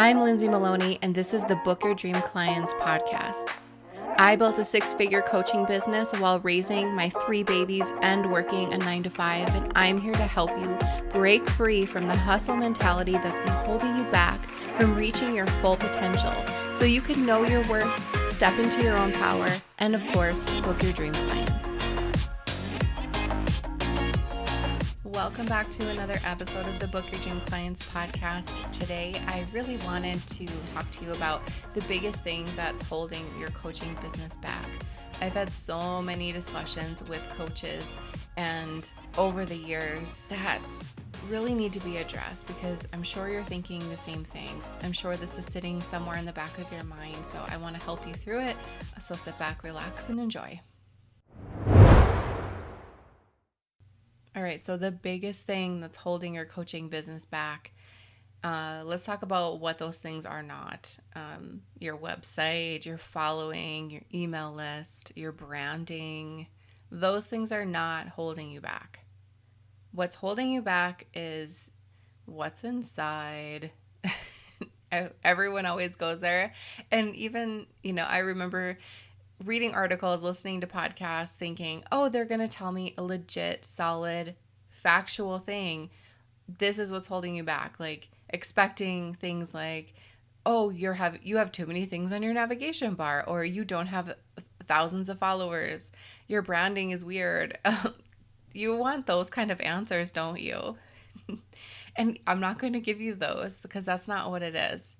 I'm Lindsay Maloney, and this is the Book Your Dream Clients podcast. I built a 6-figure coaching business while raising my 3 babies and working a 9-to-5, and I'm here to help you break free from the hustle mentality that's been holding you back from reaching your full potential so you can know your worth, step into your own power, and of course, book your dream clients. Welcome back to another episode of the Book Your Dream Clients podcast. Today, I really wanted to talk to you about the biggest thing that's holding your coaching business back. I've had so many discussions with coaches and over the years that really need to be addressed because I'm sure you're thinking the same thing. I'm sure this is sitting somewhere in the back of your mind, so I want to help you through it. So sit back, relax, and enjoy. All right, so the biggest thing that's holding your coaching business back, let's talk about what those things are not. Your website, your following, your email list, your branding, those things are not holding you back. What's holding you back is what's inside. Everyone always goes there. And even, I remember reading articles, listening to podcasts, thinking, oh, they're going to tell me a legit, solid, factual thing. This is what's holding you back. Like expecting things like, oh, you have too many things on your navigation bar, or you don't have thousands of followers. Your branding is weird. You want those kind of answers, don't you? And I'm not going to give you those because that's not what it is.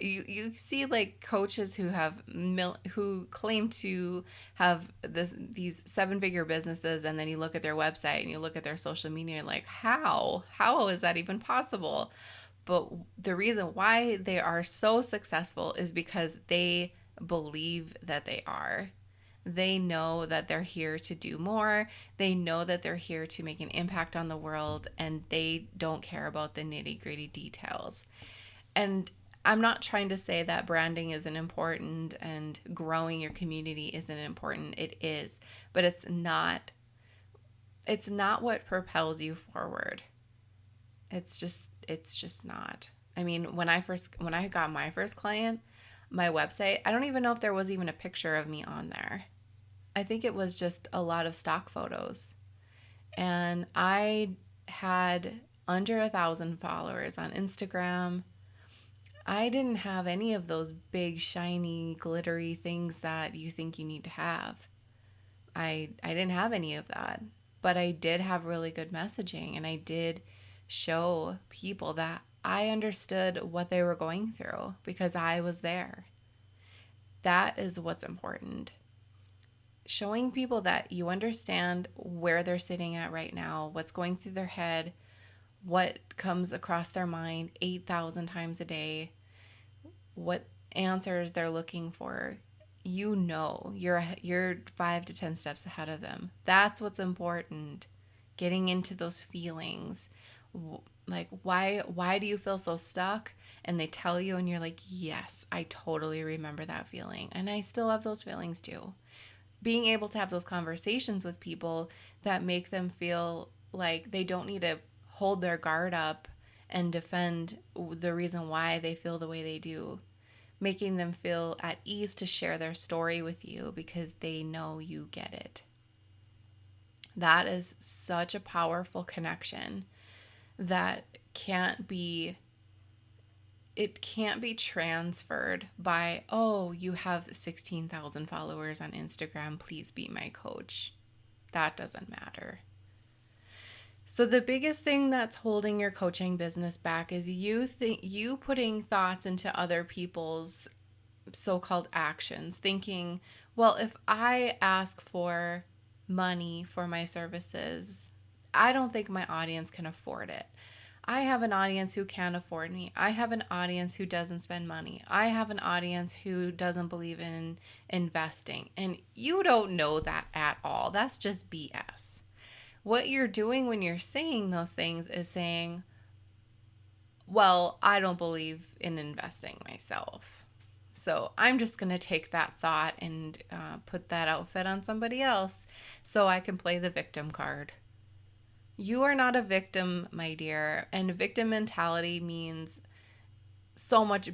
You see like coaches who claim to have these 7-figure businesses, and then you look at their website and you look at their social media and like, how is that even possible? But the reason why they are so successful is because they believe that they are. They know that they're here to do more. They know that they're here to make an impact on the world, and they don't care about the nitty-gritty details. And I'm not trying to say that branding isn't important and growing your community isn't important. It is, but it's not what propels you forward. It's just not. I mean, when I got my first client, my website, I don't even know if there was even a picture of me on there. I think it was just a lot of stock photos. And I had under 1,000 followers on Instagram. I didn't have any of those big, shiny, glittery things that you think you need to have. I didn't have any of that, but I did have really good messaging, and I did show people that I understood what they were going through because I was there. That is what's important. Showing people that you understand where they're sitting at right now, what's going through their head, what comes across their mind 8,000 times a day, what answers they're looking for. You're 5 to 10 steps ahead of them. That's what's important. Getting into those feelings. Like, why do you feel so stuck? And they tell you, and you're like, yes, I totally remember that feeling. And I still have those feelings too. Being able to have those conversations with people that make them feel like they don't need to hold their guard up and defend the reason why they feel the way they do. Making them feel at ease to share their story with you because they know you get it. That is such a powerful connection that can't be transferred by, oh, you have 16,000 followers on Instagram, please be my coach. That doesn't matter. So the biggest thing that's holding your coaching business back is you putting thoughts into other people's so-called actions, thinking, well, if I ask for money for my services, I don't think my audience can afford it. I have an audience who can't afford me. I have an audience who doesn't spend money. I have an audience who doesn't believe in investing. And you don't know that at all. That's just BS. What you're doing when you're saying those things is saying, well, I don't believe in investing myself. So I'm just going to take that thought and put that outfit on somebody else so I can play the victim card. You are not a victim, my dear. And victim mentality means so much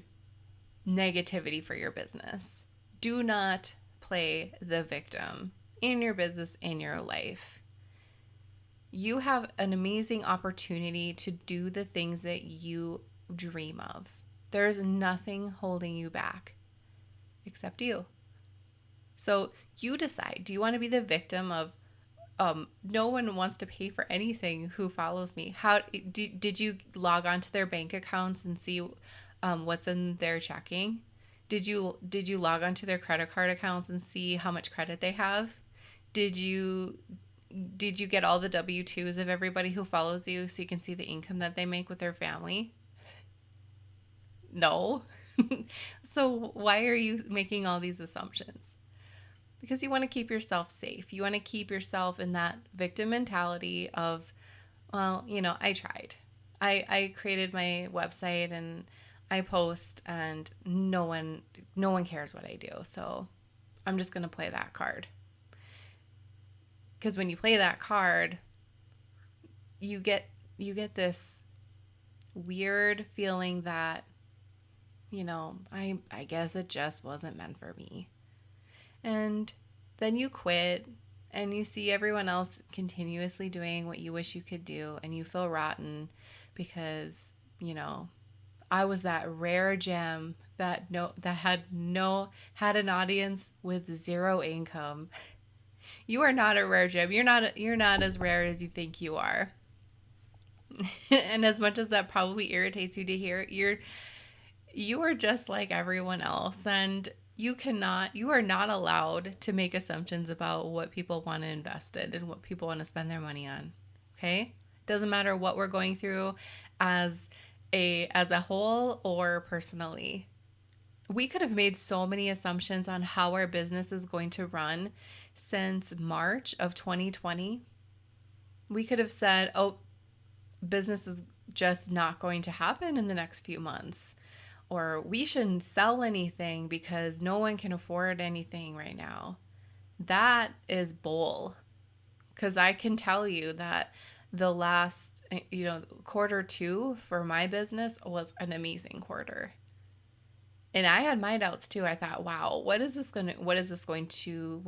negativity for your business. Do not play the victim in your business, in your life. You have an amazing opportunity to do the things that you dream of. There's nothing holding you back except you. So you decide, do you want to be the victim of no one wants to pay for anything who follows me? Did you log onto their bank accounts and see what's in their checking? Did you log onto their credit card accounts and see how much credit they have? Did you did you get all the W-2s of everybody who follows you so you can see the income that they make with their family? No. So why are you making all these assumptions? Because you want to keep yourself safe. You want to keep yourself in that victim mentality of, well, I tried. I created my website and I post and no one cares what I do. So I'm just going to play that card. Because when you play that card, you get this weird feeling that, I guess it just wasn't meant for me. And then you quit and you see everyone else continuously doing what you wish you could do and you feel rotten because, I was that rare gem that had an audience with zero income. You are not a rare gem. You're not as rare as you think you are. And as much as that probably irritates you to hear, you are just like everyone else, and you are not allowed to make assumptions about what people want to invest in and what people want to spend their money on. Okay? Doesn't matter what we're going through as a whole or personally. We could have made so many assumptions on how our business is going to run since March of 2020. We could have said, oh, business is just not going to happen in the next few months. Or we shouldn't sell anything because no one can afford anything right now. That is bull. Because I can tell you that the last, quarter two for my business was an amazing quarter. And I had my doubts too. I thought, wow, what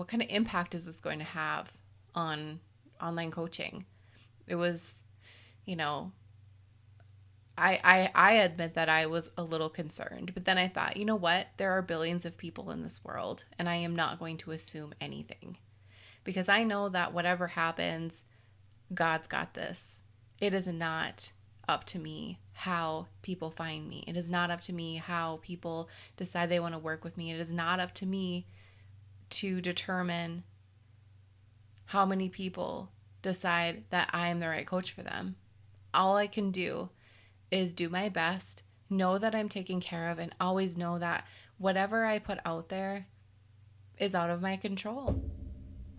kind of impact is this going to have on online coaching? It was, you know, I admit that I was a little concerned, but then I thought, you know what? There are billions of people in this world, and I am not going to assume anything because I know that whatever happens, God's got this. It is not up to me how people find me. It is not up to me how people decide they want to work with me. It is not up to me to determine how many people decide that I am the right coach for them. All I can do is do my best, know that I'm taken care of, and always know that whatever I put out there is out of my control.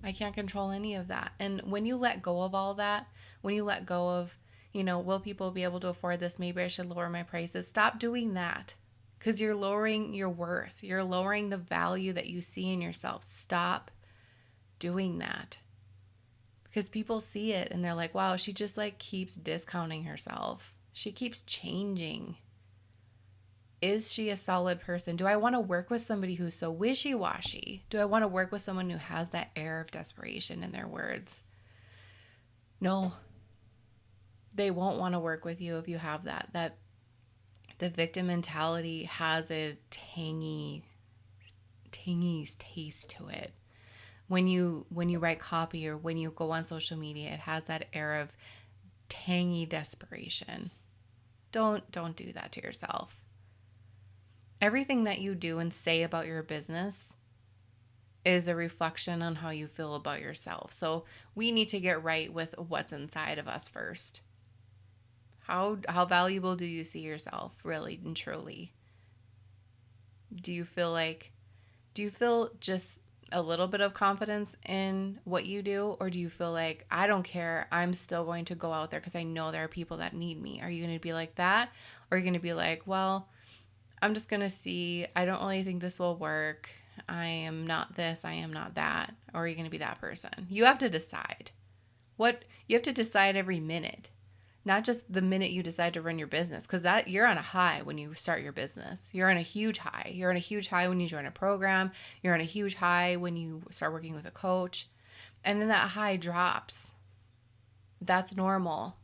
I can't control any of that. And when you let go of all that, when you let go of, will people be able to afford this? Maybe I should lower my prices. Stop doing that because you're lowering your worth. You're lowering the value that you see in yourself. Stop doing that because people see it and they're like, wow, she just keeps discounting herself. She keeps changing. Is she a solid person? Do I want to work with somebody who's so wishy-washy? Do I want to work with someone who has that air of desperation in their words? No. They won't want to work with you if you have that. That the victim mentality has a tangy taste to it. When you write copy or when you go on social media, it has that air of tangy desperation. Don't do that to yourself. Everything that you do and say about your business is a reflection on how you feel about yourself. So we need to get right with what's inside of us first. How valuable do you see yourself, really and truly? Do you feel just a little bit of confidence in what you do? Or do you feel like, I don't care, I'm still going to go out there because I know there are people that need me? Are you going to be like that? Or are you going to be like, well, I'm just going to see, I don't really think this will work. I am not this, I am not that. Or are you going to be that person? You have to decide. You have to decide every minute. not just the minute you decide to run your business, because that you're on a high when you start your business. You're on a huge high. You're on a huge high when you join a program. You're on a huge high when you start working with a coach. And then that high drops. That's normal.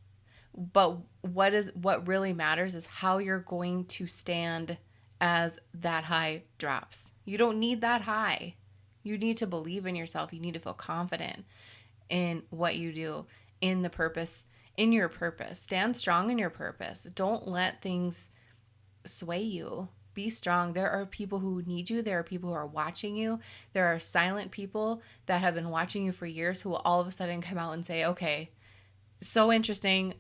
But what really matters is how you're going to stand as that high drops. You don't need that high. You need to believe in yourself. You need to feel confident in what you do, in the purpose, in your purpose. Stand strong in your purpose. Don't let things sway you. Be strong. There are people who need you. There are people who are watching you. There are silent people that have been watching you for years who will all of a sudden come out and say, okay, so interesting,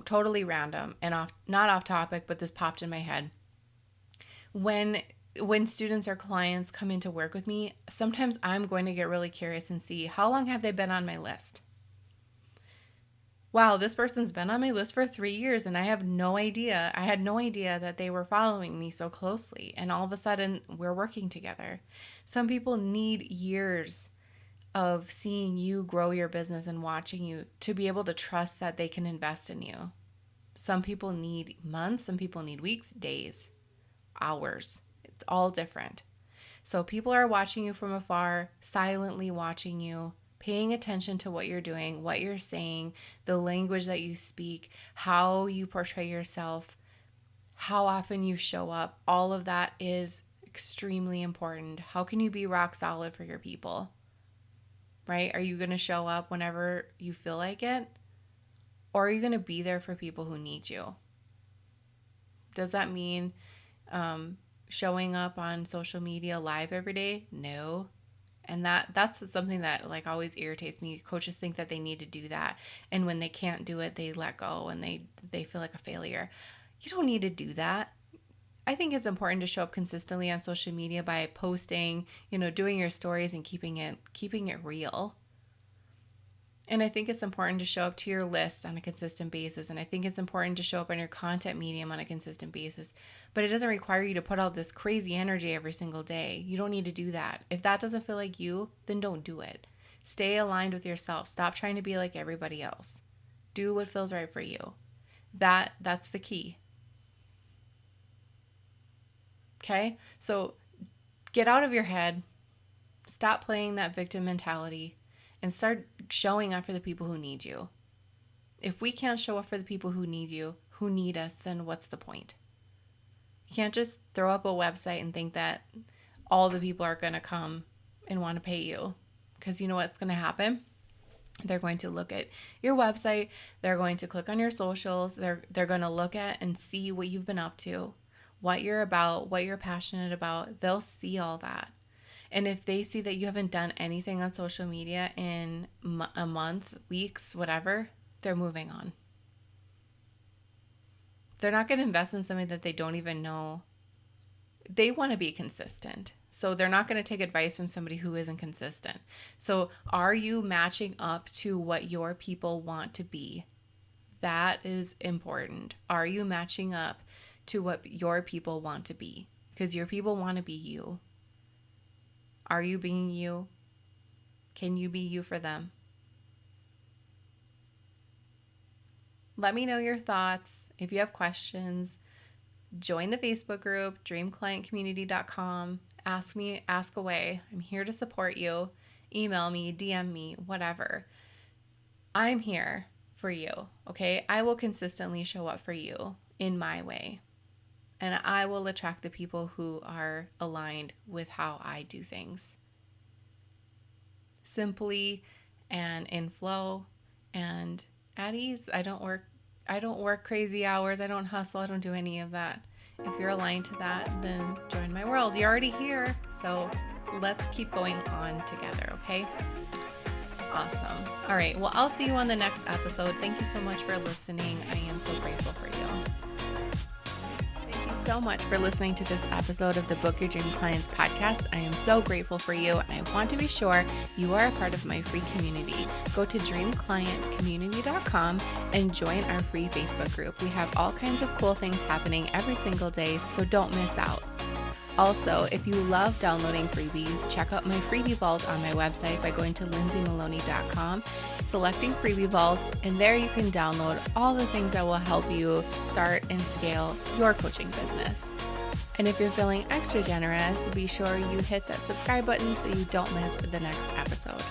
totally random and not off topic, but this popped in my head. When students or clients come in to work with me, sometimes I'm going to get really curious and see how long have they been on my list. Wow, this person's been on my list for 3 years and I have no idea. I had no idea that they were following me so closely. And all of a sudden, we're working together. Some people need years of seeing you grow your business and watching you to be able to trust that they can invest in you. Some people need months, some people need weeks, days, hours. It's all different. So people are watching you from afar, silently watching you, paying attention to what you're doing, what you're saying, the language that you speak, how you portray yourself, how often you show up. All of that is extremely important. How can you be rock solid for your people? Right? Are you going to show up whenever you feel like it? Or are you going to be there for people who need you? Does that mean showing up on social media live every day? No. And that's something that always irritates me. Coaches think that they need to do that. And when they can't do it, they let go and they feel like a failure. You don't need to do that. I think it's important to show up consistently on social media by posting, doing your stories and keeping it real. And I think it's important to show up to your list on a consistent basis. And I think it's important to show up on your content medium on a consistent basis. But it doesn't require you to put out this crazy energy every single day. You don't need to do that. If that doesn't feel like you, then don't do it. Stay aligned with yourself. Stop trying to be like everybody else. Do what feels right for you. That's the key. Okay? So get out of your head. Stop playing that victim mentality. And start showing up for the people who need you. If we can't show up for the people who need you, who need us, then what's the point? You can't just throw up a website and think that all the people are going to come and want to pay you. Because you know what's going to happen? They're going to look at your website. They're going to click on your socials. They're going to look at and see what you've been up to, what you're about, what you're passionate about. They'll see all that. And if they see that you haven't done anything on social media in a month, weeks, whatever, they're moving on. They're not going to invest in something that they don't even know. They want to be consistent. So they're not going to take advice from somebody who isn't consistent. So are you matching up to what your people want to be? That is important. Are you matching up to what your people want to be? Because your people want to be you. Are you being you? Can you be you for them? Let me know your thoughts. If you have questions, join the Facebook group, dreamclientcommunity.com. Ask away. I'm here to support you. Email me, DM me, whatever. I'm here for you, okay? I will consistently show up for you in my way. And I will attract the people who are aligned with how I do things. Simply and in flow and at ease. I don't work crazy hours. I don't hustle. I don't do any of that. If you're aligned to that, then join my world. You're already here. So let's keep going on together, okay? Awesome. All right. Well, I'll see you on the next episode. Thank you so much for listening. I am so grateful for you. So much for listening to this episode of the Book Your Dream Clients podcast. I am so grateful for you, and I want to be sure you are a part of my free community. Go to dreamclientcommunity.com and join our free Facebook group. We have all kinds of cool things happening every single day, so don't miss out. Also, if you love downloading freebies, check out my freebie vault on my website by going to lindsaymaloney.com, selecting freebie vault, and there you can download all the things that will help you start and scale your coaching business. And if you're feeling extra generous, be sure you hit that subscribe button so you don't miss the next episode.